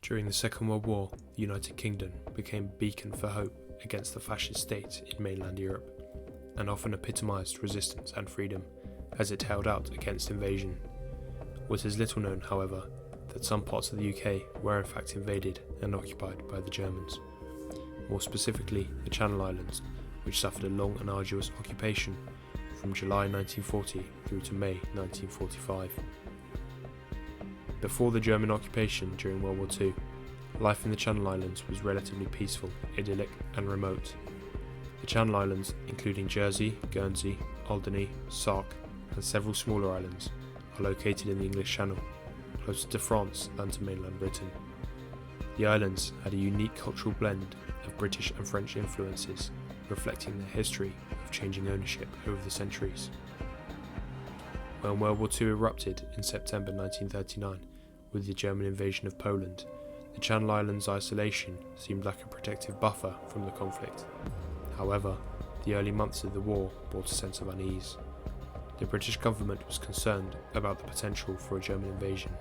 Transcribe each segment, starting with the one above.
During the Second World War, the United Kingdom became a beacon for hope against the fascist states in mainland Europe, and often epitomised resistance and freedom as it held out against invasion. What is little known, however, that some parts of the UK were in fact invaded and occupied by the Germans, more specifically the Channel Islands, which suffered a long and arduous occupation from July 1940 through to May 1945. Before the German occupation during World War II, life in the Channel Islands was relatively peaceful, idyllic and remote. The Channel Islands, including Jersey, Guernsey, Alderney, Sark and several smaller islands, are located in the English Channel, closer to France than to mainland Britain. The islands had a unique cultural blend of British and French influences, reflecting their history of changing ownership over the centuries. When World War II erupted in September 1939 with the German invasion of Poland, the Channel Islands' isolation seemed like a protective buffer from the conflict. However, the early months of the war brought a sense of unease. The British government was concerned about the potential for a German invasion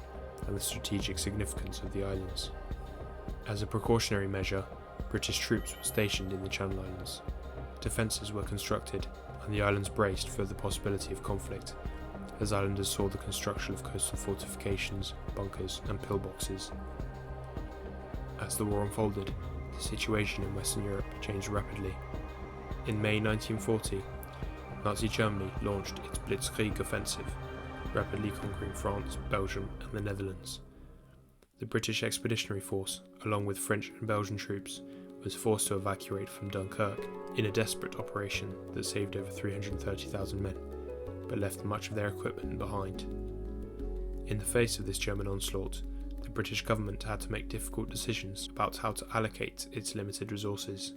and the strategic significance of the islands. As a precautionary measure, British troops were stationed in the Channel Islands. Defences were constructed and the islands braced for the possibility of conflict, as islanders saw the construction of coastal fortifications, bunkers and pillboxes. As the war unfolded, the situation in Western Europe changed rapidly. In May 1940, Nazi Germany launched its Blitzkrieg offensive, rapidly conquering France, Belgium and the Netherlands. The British Expeditionary Force, along with French and Belgian troops, was forced to evacuate from Dunkirk in a desperate operation that saved over 330,000 men, but left much of their equipment behind. In the face of this German onslaught, the British government had to make difficult decisions about how to allocate its limited resources.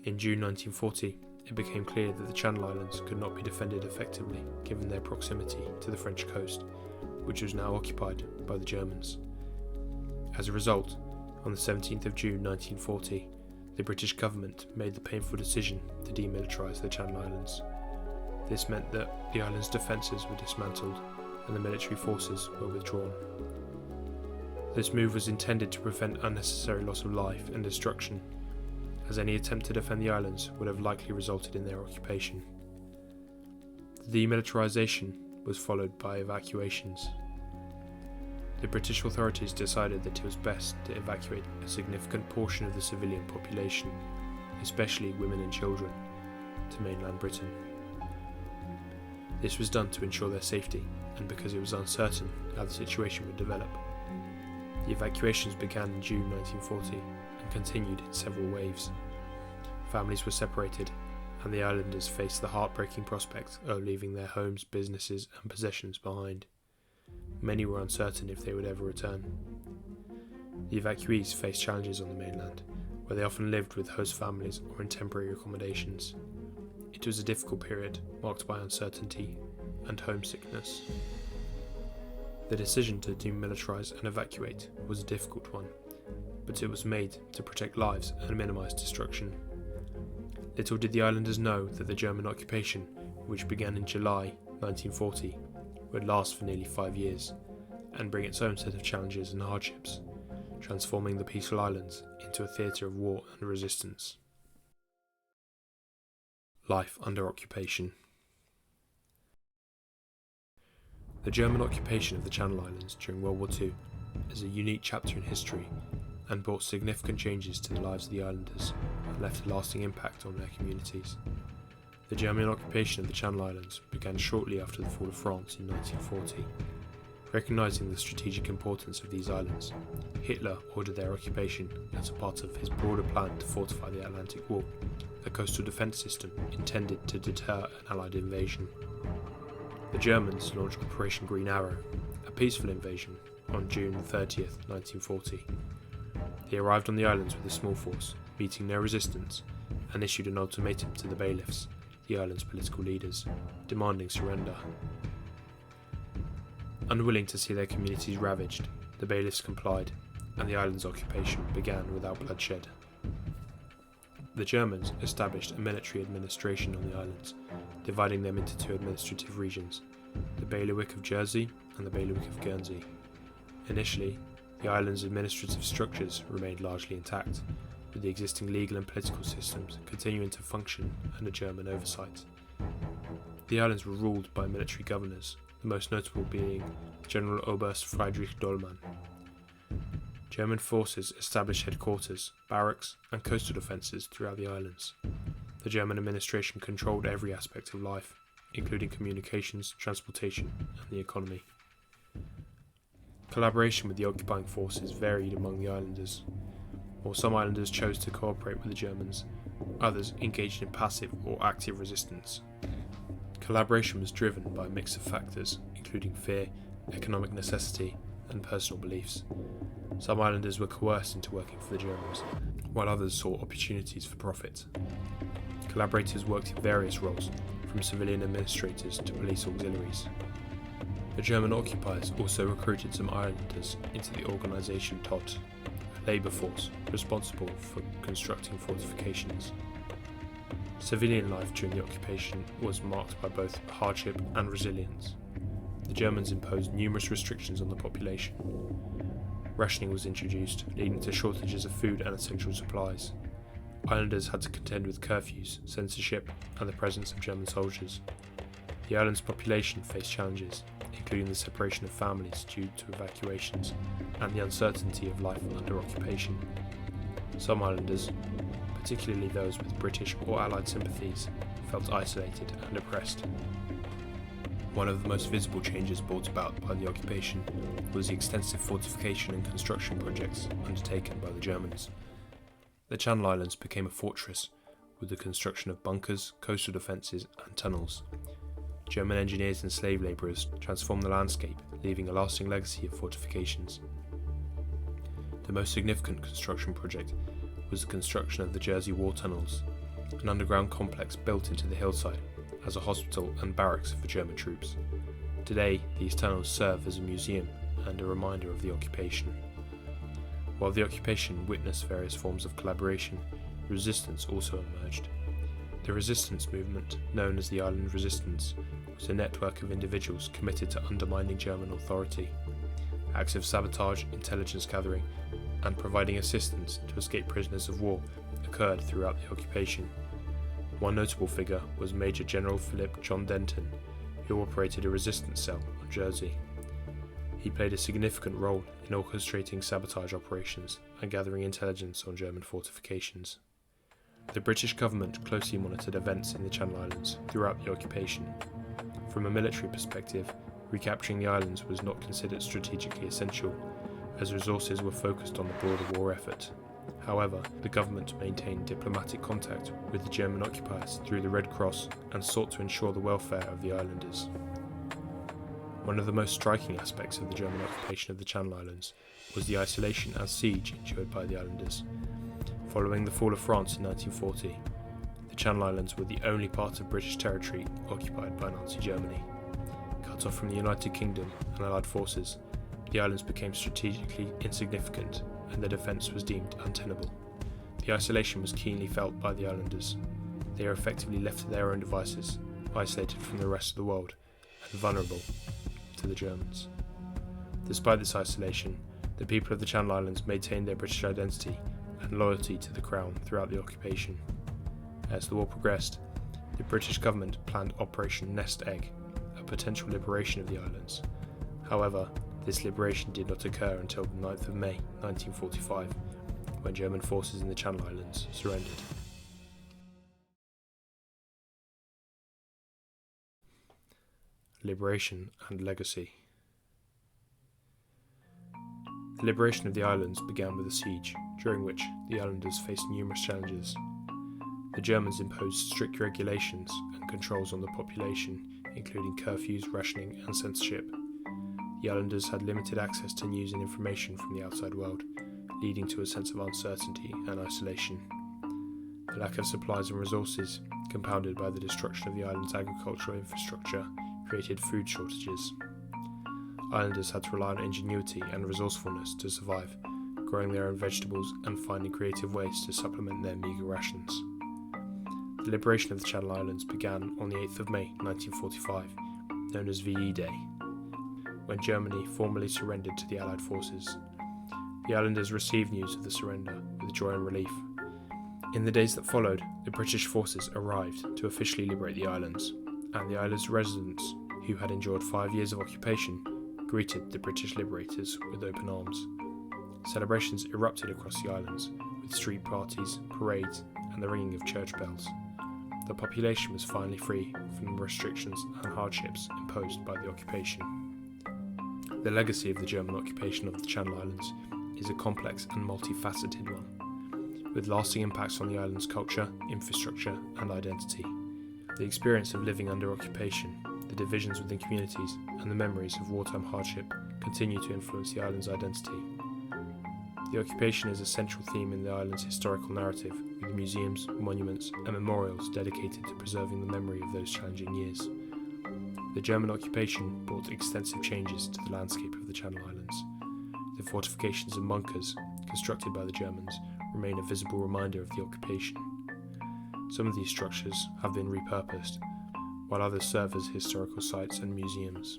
In June 1940, it became clear that the Channel Islands could not be defended effectively given their proximity to the French coast, which was now occupied by the Germans. As a result, on the 17th of June 1940, the British government made the painful decision to demilitarise the Channel Islands. This meant that the island's defences were dismantled and the military forces were withdrawn. This move was intended to prevent unnecessary loss of life and destruction, as any attempt to defend the islands would have likely resulted in their occupation. The demilitarisation was followed by evacuations. The British authorities decided that it was best to evacuate a significant portion of the civilian population, especially women and children, to mainland Britain. This was done to ensure their safety and because it was uncertain how the situation would develop. The evacuations began in June 1940 and continued in several waves. Families were separated and the islanders faced the heartbreaking prospect of leaving their homes, businesses and possessions behind. Many were uncertain if they would ever return. The evacuees faced challenges on the mainland, where they often lived with host families or in temporary accommodations. It was a difficult period, marked by uncertainty and homesickness. The decision to demilitarise and evacuate was a difficult one, but it was made to protect lives and minimise destruction. Little did the islanders know that the German occupation, which began in July 1940, would last for nearly 5 years and bring its own set of challenges and hardships, transforming the peaceful islands into a theatre of war and resistance. Life under occupation. The German occupation of the Channel Islands during World War II is a unique chapter in history and brought significant changes to the lives of the islanders and left a lasting impact on their communities. The German occupation of the Channel Islands began shortly after the fall of France in 1940. Recognising the strategic importance of these islands, Hitler ordered their occupation as a part of his broader plan to fortify the Atlantic Wall, a coastal defence system intended to deter an Allied invasion. The Germans launched Operation Green Arrow, a peaceful invasion, on June 30th, 1940. They arrived on the islands with a small force, meeting no resistance, and issued an ultimatum to the bailiffs, the island's political leaders, demanding surrender. Unwilling to see their communities ravaged, the bailiffs complied, and the island's occupation began without bloodshed. The Germans established a military administration on the islands, dividing them into two administrative regions, the bailiwick of Jersey and the bailiwick of Guernsey. Initially, The island's administrative structures remained largely intact, with the existing legal and political systems continuing to function under German oversight. The islands were ruled by military governors, the most notable being General Oberst Friedrich Dollmann. German forces established headquarters, barracks, and coastal defences throughout the islands. The German administration controlled every aspect of life, including communications, transportation, and the economy. Collaboration with the occupying forces varied among the islanders. While some islanders chose to cooperate with the Germans, others engaged in passive or active resistance. Collaboration was driven by a mix of factors, including fear, economic necessity, and personal beliefs. Some islanders were coerced into working for the Germans, while others saw opportunities for profit. Collaborators worked in various roles, from civilian administrators to police auxiliaries. The German occupiers also recruited some islanders into the organisation Todt, a labour force responsible for constructing fortifications. Civilian life during the occupation was marked by both hardship and resilience. The Germans imposed numerous restrictions on the population. Rationing was introduced, leading to shortages of food and essential supplies. Islanders had to contend with curfews, censorship, and the presence of German soldiers. The island's population faced challenges, including the separation of families due to evacuations and the uncertainty of life under occupation. Some islanders, particularly those with British or Allied sympathies, felt isolated and oppressed. One of the most visible changes brought about by the occupation was the extensive fortification and construction projects undertaken by the Germans. The Channel Islands became a fortress, with the construction of bunkers, coastal defences and tunnels. German engineers and slave labourers transformed the landscape, leaving a lasting legacy of fortifications. The most significant construction project was the construction of the Jersey War Tunnels, an underground complex built into the hillside as a hospital and barracks for German troops. Today, these tunnels serve as a museum and a reminder of the occupation. While the occupation witnessed various forms of collaboration, resistance also emerged. The resistance movement, known as the Island Resistance, was a network of individuals committed to undermining German authority. Acts of sabotage, intelligence gathering, and providing assistance to escape prisoners of war occurred throughout the occupation. One notable figure was Major General Philip John Denton, who operated a resistance cell on Jersey. He played a significant role in orchestrating sabotage operations and gathering intelligence on German fortifications. The British government closely monitored events in the Channel Islands throughout the occupation. From a military perspective, recapturing the islands was not considered strategically essential, as resources were focused on the broader war effort. However, the government maintained diplomatic contact with the German occupiers through the Red Cross and sought to ensure the welfare of the islanders. One of the most striking aspects of the German occupation of the Channel Islands was the isolation and siege endured by the islanders. Following the fall of France in 1940, the Channel Islands were the only part of British territory occupied by Nazi Germany. Cut off from the United Kingdom and Allied forces, the islands became strategically insignificant and their defence was deemed untenable. The isolation was keenly felt by the islanders. They are effectively left to their own devices, isolated from the rest of the world, and vulnerable to the Germans. Despite this isolation, the people of the Channel Islands maintained their British identity and loyalty to the Crown throughout the occupation. As the war progressed, the British government planned Operation Nest Egg, a potential liberation of the islands. However, this liberation did not occur until the 9th of May 1945, when German forces in the Channel Islands surrendered. Liberation and legacy. The liberation of the islands began with a siege, during which the islanders faced numerous challenges. The Germans imposed strict regulations and controls on the population, including curfews, rationing, and censorship. The islanders had limited access to news and information from the outside world, leading to a sense of uncertainty and isolation. The lack of supplies and resources, compounded by the destruction of the island's agricultural infrastructure, created food shortages. Islanders had to rely on ingenuity and resourcefulness to survive, growing their own vegetables and finding creative ways to supplement their meagre rations. The liberation of the Channel Islands began on the 8th of May 1945, known as VE Day, when Germany formally surrendered to the Allied forces. the islanders received news of the surrender with joy and relief. In the days that followed, the British forces arrived to officially liberate the islands, and the island's residents, who had endured 5 years of occupation, greeted the British liberators with open arms. Celebrations erupted across the islands, with street parties, parades, and the ringing of church bells. The population was finally free from the restrictions and hardships imposed by the occupation. The legacy of the German occupation of the Channel Islands is a complex and multifaceted one, with lasting impacts on the island's culture, infrastructure, and identity. The experience of living under occupation, the divisions within communities, and the memories of wartime hardship continue to influence the island's identity. The occupation is a central theme in the island's historical narrative, with museums, monuments, and memorials dedicated to preserving the memory of those challenging years. The German occupation brought extensive changes to the landscape of the Channel Islands. The fortifications and bunkers, constructed by the Germans, remain a visible reminder of the occupation. Some of these structures have been repurposed, while others serve as historical sites and museums.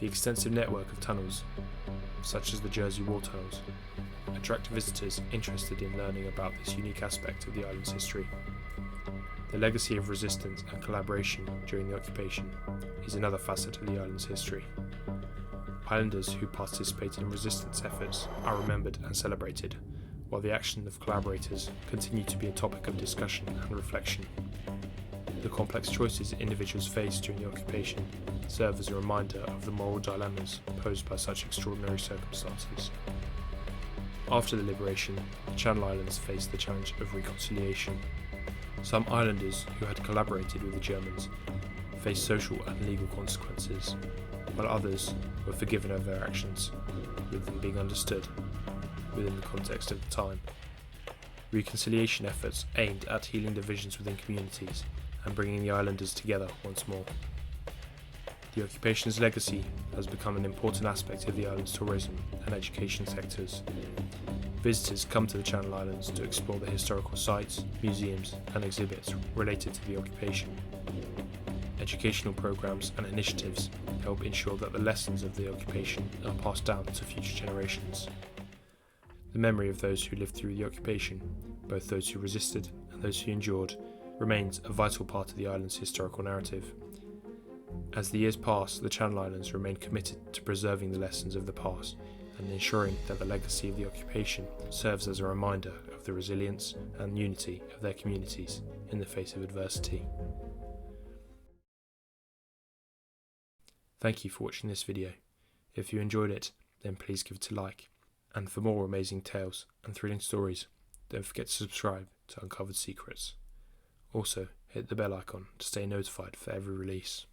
The extensive network of tunnels, such as the Jersey Wall tunnels, attract visitors interested in learning about this unique aspect of the island's history. The legacy of resistance and collaboration during the occupation is another facet of the island's history. Islanders who participated in resistance efforts are remembered and celebrated, while the action of collaborators continue to be a topic of discussion and reflection. The complex choices individuals faced during the occupation serve as a reminder of the moral dilemmas posed by such extraordinary circumstances. After the liberation, the Channel Islands faced the challenge of reconciliation. Some islanders who had collaborated with the Germans faced social and legal consequences, while others were forgiven of their actions, with them being understood within the context of the time. Reconciliation efforts aimed at healing divisions within communities and bringing the islanders together once more. The occupation's legacy has become an important aspect of the island's tourism and education sectors. Visitors come to the Channel Islands to explore the historical sites, museums, and exhibits related to the occupation. Educational programs and initiatives help ensure that the lessons of the occupation are passed down to future generations. The memory of those who lived through the occupation, both those who resisted and those who endured, remains a vital part of the island's historical narrative. As the years pass, the Channel Islands remain committed to preserving the lessons of the past and ensuring that the legacy of the occupation serves as a reminder of the resilience and unity of their communities in the face of adversity. Thank you for watching this video. If you enjoyed it, then please give it a like. And for more amazing tales and thrilling stories, don't forget to subscribe to Uncovered Secrets. Also, hit the bell icon to stay notified for every release.